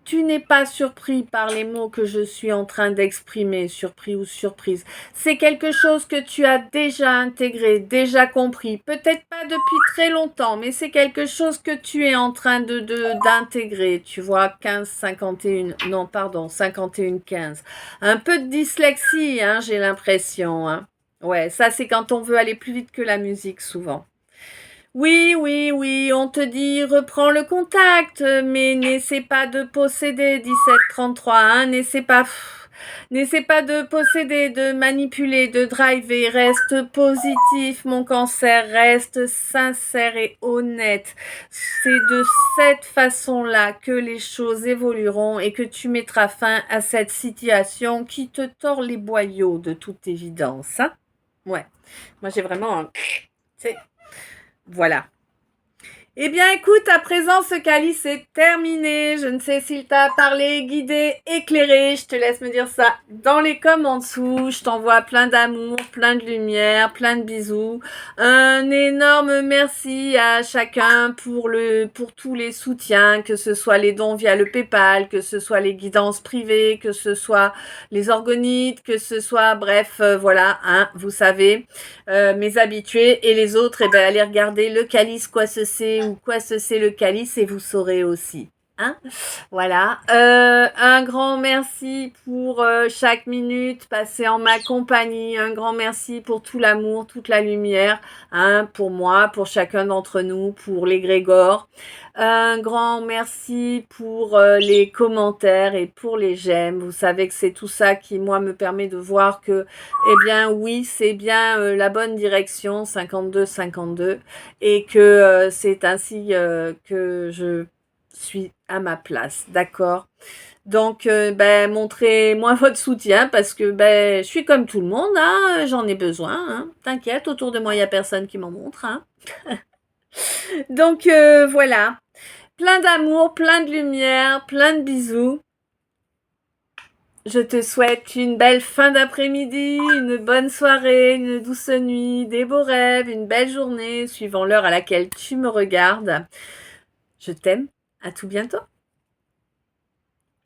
Tu n'es pas surpris par les mots que je suis en train d'exprimer, surpris ou surprise. C'est quelque chose que tu as déjà intégré, déjà compris. Peut-être pas depuis très longtemps, mais c'est quelque chose que tu es en train d'intégrer. Tu vois, 15-51, non, pardon, 51-15. Un peu de dyslexie, hein, j'ai l'impression. Hein. Ouais, ça c'est quand on veut aller plus vite que la musique, souvent. Oui, oui, oui, on te dit reprends le contact, mais n'essaie pas de posséder 1733, hein, n'essaie pas de posséder, de manipuler, de driver, reste positif, mon cancer, reste sincère et honnête. C'est de cette façon-là que les choses évolueront et que tu mettras fin à cette situation qui te tord les boyaux de toute évidence, hein. Ouais, moi j'ai vraiment un... Voilà. Eh bien, écoute, à présent, ce calice est terminé. Je ne sais s'il t'a parlé, guidé, éclairé. Je te laisse me dire ça dans les coms en dessous. Je t'envoie plein d'amour, plein de lumière, plein de bisous. Un énorme merci à chacun pour tous les soutiens, que ce soit les dons via le PayPal, que ce soit les guidances privées, que ce soit les orgonites, que ce soit, bref, voilà, hein, vous savez, mes habitués et les autres, eh ben, allez regarder le calice, quoi ce c'est, ou quoi ce c'est le calice, et vous saurez aussi. Hein, voilà. Un grand merci pour chaque minute passée en ma compagnie. Un grand merci pour tout l'amour, toute la lumière, hein, pour moi, pour chacun d'entre nous, pour les Grégor. Un grand merci pour les commentaires et pour les j'aime. Vous savez que c'est tout ça qui, moi, me permet de voir que, eh bien, oui, c'est bien la bonne direction, 52-52, et que c'est ainsi que je suis à ma place, d'accord? Donc, ben, montrez-moi votre soutien parce que ben, je suis comme tout le monde, hein, j'en ai besoin. Hein. T'inquiète, autour de moi, il n'y a personne qui m'en montre. Hein. Donc, voilà. Plein d'amour, plein de lumière, plein de bisous. Je te souhaite une belle fin d'après-midi, une bonne soirée, une douce nuit, des beaux rêves, une belle journée, suivant l'heure à laquelle tu me regardes. Je t'aime. À tout bientôt.